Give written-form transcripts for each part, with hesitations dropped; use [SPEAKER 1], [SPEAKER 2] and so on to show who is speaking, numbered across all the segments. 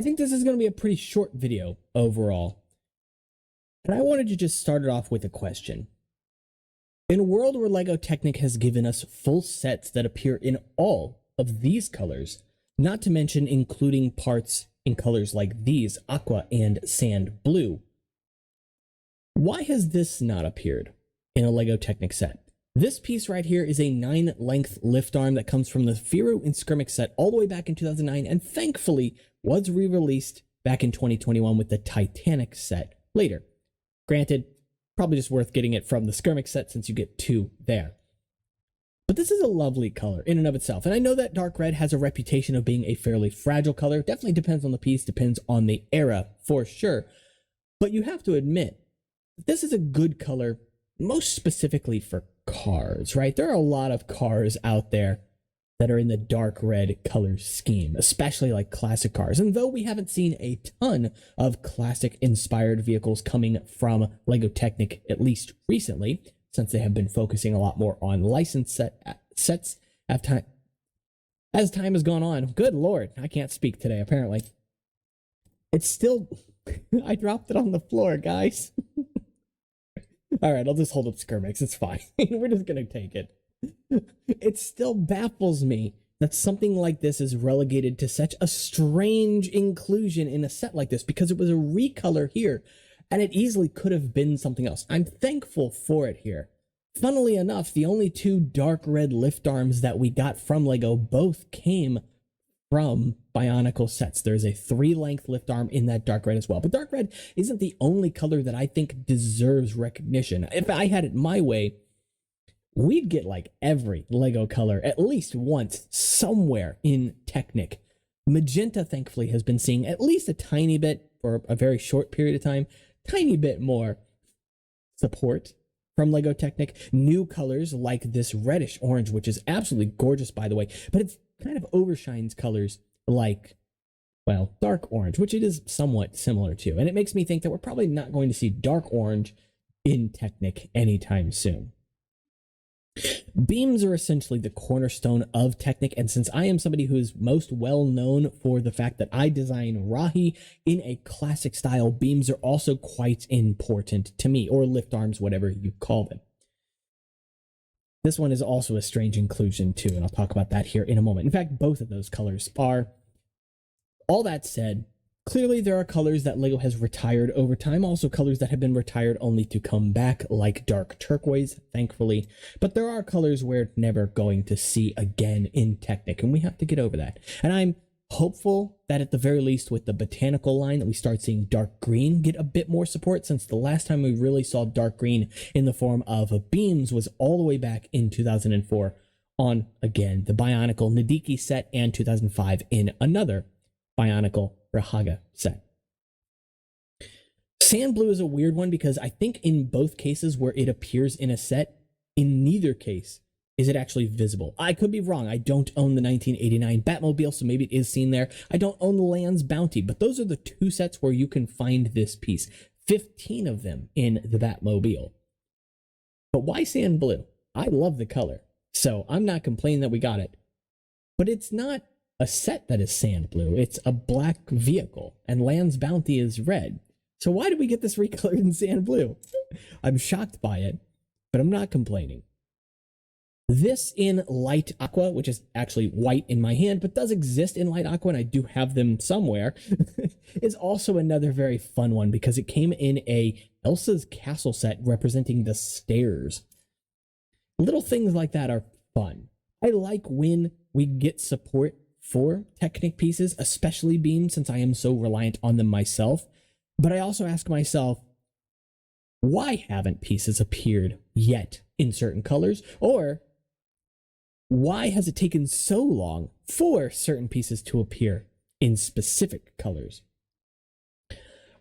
[SPEAKER 1] I think this is going to be a pretty short video overall. And I wanted to just start it off with a question. In a world where LEGO Technic has given us full sets that appear in all of these colors, not to mention including parts in colors like these, aqua and sand blue, why has this not appeared in a LEGO Technic set? This piece right here is a 9-length lift arm that comes from the Firu and Skirmix set all the way back in 2009 and thankfully was re-released back in 2021 with the Titanic set later. Granted, probably just worth getting it from the Skirmix set since you get 2 there. But this is a lovely color in and of itself. And I know that dark red has a reputation of being a fairly fragile color. Definitely depends on the piece, depends on the era for sure. But you have to admit, this is a good color, most specifically for cars, right? There are a lot of cars out there that are in the dark red color scheme, especially like classic cars. And though we haven't seen a ton of classic inspired vehicles coming from LEGO Technic, at least recently, since they have been focusing a lot more on licensed sets as time has gone on. Good Lord, I can't speak today, apparently. It's still, I dropped it on the floor, guys. All right, I'll just hold up Skirmix. It's fine. We're just going to take it. It still baffles me that something like this is relegated to such a strange inclusion in a set like this because it was a recolor here and it easily could have been something else. I'm thankful for it here. Funnily enough, the only 2 dark red lift arms that we got from LEGO both came from Bionicle sets. There's a 3-length lift arm in that dark red as well. But dark red isn't the only color that I think deserves recognition. If I had it my way, we'd get like every LEGO color at least once somewhere in Technic. Magenta, thankfully, has been seeing at least a tiny bit for a very short period of time, tiny bit more support from LEGO Technic. New colors like this reddish orange, which is absolutely gorgeous, by the way, but it's kind of overshines colors like, well, dark orange, which it is somewhat similar to. And it makes me think that we're probably not going to see dark orange in Technic anytime soon. Beams are essentially the cornerstone of Technic, and since I am somebody who is most well known for the fact that I design Rahi in a classic style, beams are also quite important to me, or lift arms, whatever you call them. This one is also a strange inclusion too, and I'll talk about that here in a moment. In fact, both of those colors are. All that said, clearly there are colors that LEGO has retired over time, also colors that have been retired only to come back, like dark turquoise, thankfully. But there are colors we're never going to see again in Technic, and we have to get over that. And I'm hopeful that at the very least with the botanical line that we start seeing dark green get a bit more support, since the last time we really saw dark green in the form of beams was all the way back in 2004 on, again, the Bionicle Nadiki set, and 2005 in another Bionicle Rahaga set. Sand blue is a weird one because I think in both cases where it appears in a set, in neither case is it actually visible. I could be wrong. I don't own the 1989 Batmobile, so maybe it is seen there. I don't own the Land's Bounty, but those are the 2 sets where you can find this piece. 15 of them in the Batmobile. But why sand blue? I love the color, so I'm not complaining that we got it. But it's not a set that is sand blue. It's a black vehicle, and Land's Bounty is red. So why did we get this recolored in sand blue? I'm shocked by it, but I'm not complaining. This in light aqua, which is actually white in my hand, but does exist in light aqua, and I do have them somewhere, is also another very fun one because it came in a Elsa's Castle set representing the stairs. Little things like that are fun. I like when we get support for Technic pieces, especially beams, since I am so reliant on them myself. But I also ask myself, why haven't pieces appeared yet in certain colors? Or why has it taken so long for certain pieces to appear in specific colors?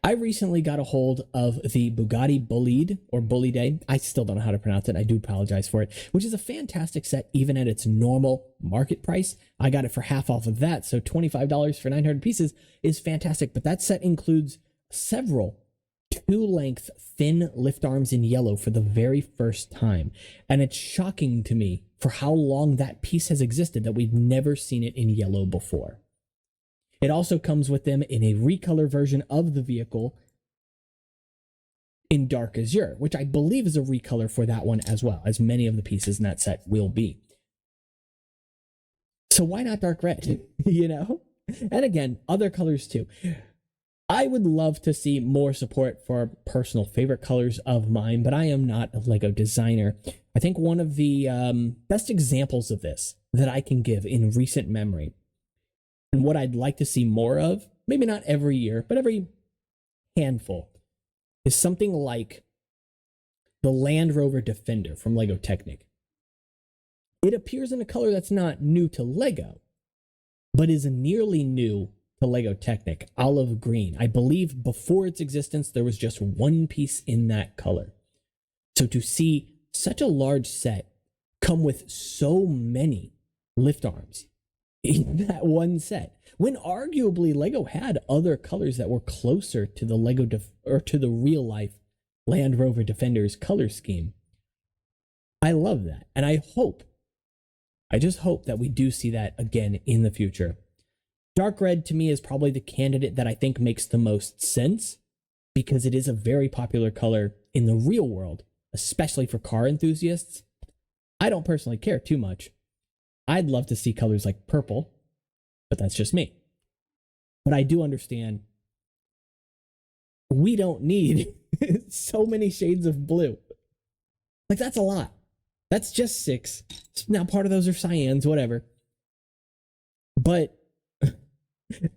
[SPEAKER 1] I recently got a hold of the Bugatti Bolide, or Bolide. I still don't know how to pronounce it. I do apologize for it, which is a fantastic set even at its normal market price. I got it for half off of that, so $25 for 900 pieces is fantastic. But that set includes several 2-length thin lift arms in yellow for the very first time. And it's shocking to me for how long that piece has existed that we've never seen it in yellow before. It also comes with them in a recolor version of the vehicle in Dark Azure, which I believe is a recolor for that one as well, as many of the pieces in that set will be. So why not dark red, you know? And again, other colors too. I would love to see more support for personal favorite colors of mine, but I am not a Lego designer. I think one of the best examples of this that I can give in recent memory, and what I'd like to see more of, maybe not every year, but every handful, is something like the Land Rover Defender from Lego Technic. It appears in a color that's not new to Lego, but is nearly new to Lego Technic, olive green. I believe before its existence, there was just one piece in that color. So to see such a large set come with so many lift arms in that one set, when arguably Lego had other colors that were closer to the or to the real life Land Rover Defender's color scheme. I love that. And I just hope that we do see that again in the future. Dark red to me is probably the candidate that I think makes the most sense because it is a very popular color in the real world, especially for car enthusiasts. I don't personally care too much. I'd love to see colors like purple, but that's just me. But I do understand we don't need so many shades of blue. Like, that's a lot. That's just 6. Now, part of those are cyans, whatever. But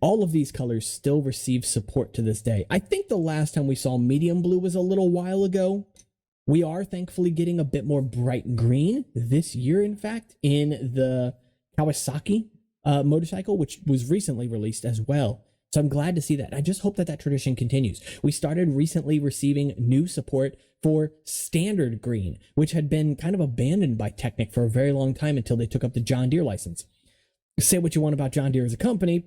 [SPEAKER 1] all of these colors still receive support to this day. I think the last time we saw medium blue was a little while ago. We are thankfully getting a bit more bright green this year, in fact, in the Kawasaki motorcycle, which was recently released as well. So I'm glad to see that. I just hope that that tradition continues. We started recently receiving new support for standard green, which had been kind of abandoned by Technic for a very long time until they took up the John Deere license. Say what you want about John Deere as a company,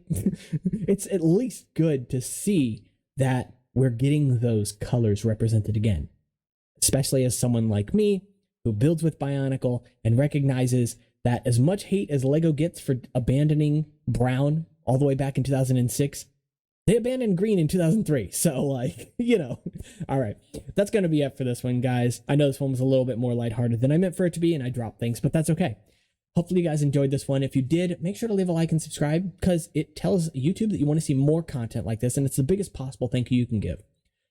[SPEAKER 1] it's at least good to see that we're getting those colors represented again, especially as someone like me who builds with Bionicle and recognizes that as much hate as Lego gets for abandoning brown all the way back in 2006, they abandoned green in 2003. So, like, you know, all right, that's going to be it for this one, guys. I know this one was a little bit more lighthearted than I meant for it to be, and I dropped things, but that's okay. Hopefully you guys enjoyed this one. If you did, make sure to leave a like and subscribe because it tells YouTube that you want to see more content like this, and it's the biggest possible thank you can give.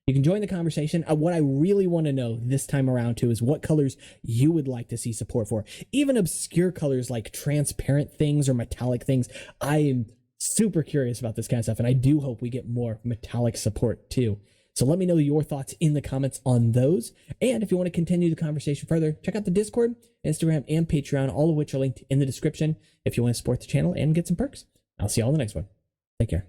[SPEAKER 1] You can join the conversation. What I really want to know this time around too is what colors you would like to see support for. Even obscure colors like transparent things or metallic things. I am super curious about this kind of stuff, and I do hope we get more metallic support too. So let me know your thoughts in the comments on those. And if you want to continue the conversation further, check out the Discord, Instagram, and Patreon, all of which are linked in the description if you want to support the channel and get some perks. I'll see you all in the next one. Take care.